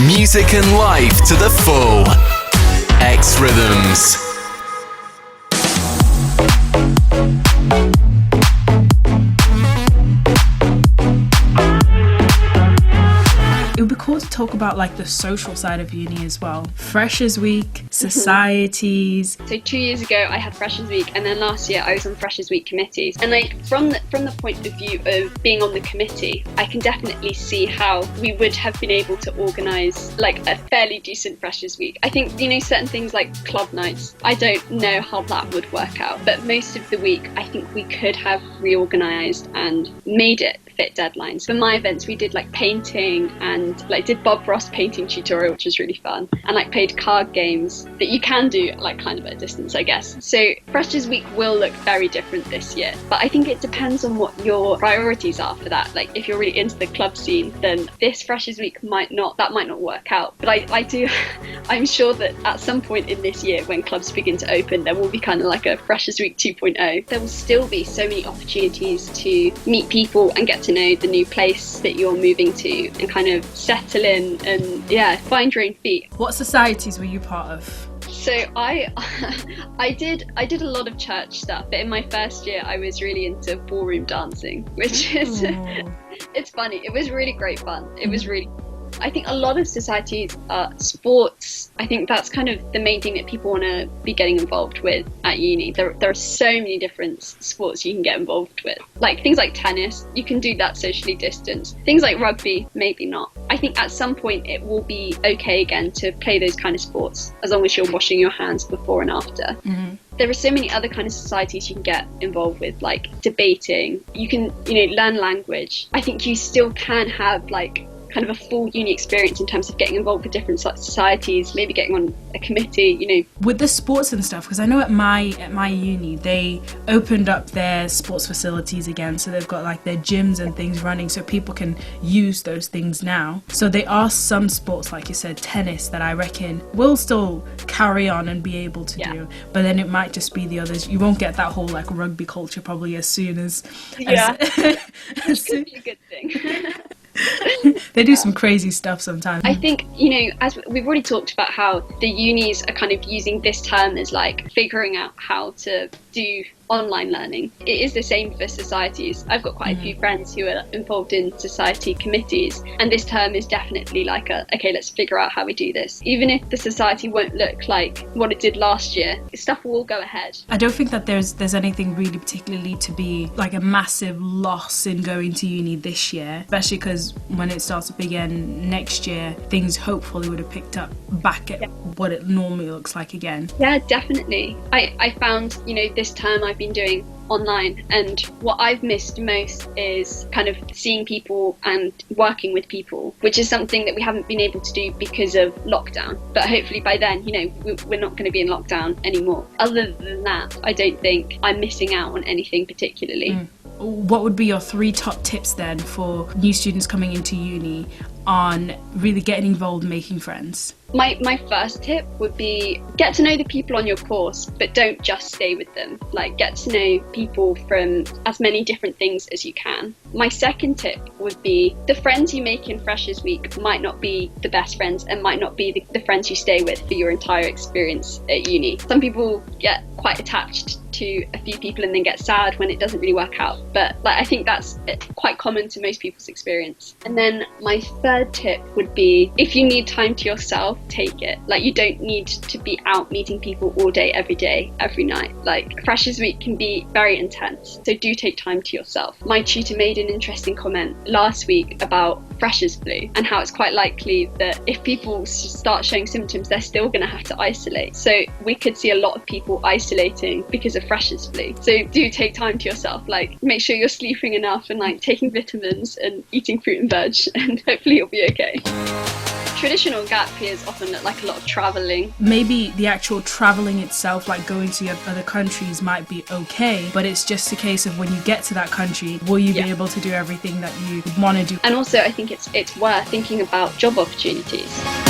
Music and life to the full. xRhythms. It would be cool to talk about like the social side of uni as well. Freshers Week, societies. So 2 years ago I had Freshers Week, and then last year I was on Freshers Week committees. And like from the point of view of being on the committee, I can definitely see how we would have been able to organise like a fairly decent Freshers Week. I think, you know, certain things like club nights, I don't know how that would work out, but most of the week I think we could have reorganised and made it fit deadlines. For my events we did like painting and like did Bob Ross painting tutorial, which was really fun, and like played card games that you can do like kind of at a distance, I guess. So Freshers Week will look very different this year, but I think it depends on what your priorities are for that. Like if you're really into the club scene, then this Freshers Week might not work out. But I'm sure that at some point in this year when clubs begin to open, there will be kind of like a Freshers Week 2.0. There will still be so many opportunities to meet people and get to know the new place that you're moving to and kind of settle in and find your own feet. What societies were you part of? So I did a lot of church stuff, but in my first year I was really into ballroom dancing, which is it's funny. It was really great fun. It was really, I think a lot of societies are sports. I think that's kind of the main thing that people want to be getting involved with at uni. There are so many different sports you can get involved with. Like things like tennis, you can do that socially distanced. Things like rugby, maybe not. I think at some point it will be okay again to play those kind of sports as long as you're washing your hands before and after. Mm-hmm. There are so many other kind of societies you can get involved with, like debating. You can, learn language. I think you still can have like kind of a full uni experience in terms of getting involved with different societies, maybe getting on a committee, With the sports and stuff, because I know at my uni, they opened up their sports facilities again, so they've got like their gyms and things running so people can use those things now. So there are some sports, like you said, tennis, that I reckon will still carry on and be able to do, but then it might just be the others. You won't get that whole like rugby culture probably as soon as which could be a good thing. They do some crazy stuff sometimes. I think, as we've already talked about how the unis are kind of using this term as like figuring out how to do online learning. It is the same for societies. I've got quite a few friends who are involved in society committees, and this term is definitely like okay, let's figure out how we do this. Even if the society won't look like what it did last year, stuff will go ahead. I don't think that there's anything really particularly to be like a massive loss in going to uni this year, especially because when it starts up again next year, things hopefully would have picked up back at what it normally looks like again. Yeah, definitely. I found, this term I've been doing online, and what I've missed most is kind of seeing people and working with people, which is something that we haven't been able to do because of lockdown. But hopefully by then, we're not going to be in lockdown anymore. Other than that, I don't think I'm missing out on anything particularly. What would be your 3 top tips then for new students coming into uni on really getting involved, making friends? My first tip would be get to know the people on your course, but don't just stay with them. Like, get to know people from as many different things as you can. My second tip would be the friends you make in Freshers Week might not be the best friends and might not be the friends you stay with for your entire experience at uni. Some people get quite attached to a few people and then get sad when it doesn't really work out, but I think that's quite common to most people's experience. And then my third tip would be, if you need time to yourself, take it. Like, you don't need to be out meeting people all day, every night. Like, Freshers Week can be very intense, so do take time to yourself. My tutor made an interesting comment last week about freshers flu and how it's quite likely that if people start showing symptoms, they're still going to have to isolate. So we could see a lot of people isolating because of freshers flu. So do take time to yourself. Like, make sure you're sleeping enough and like taking vitamins and eating fruit and veg, and hopefully you'll be okay. Traditional gap years often look like a lot of travelling. Maybe the actual travelling itself, like going to other countries, might be okay, but it's just a case of when you get to that country, will you be able to do everything that you want to do? And also I think it's worth thinking about job opportunities.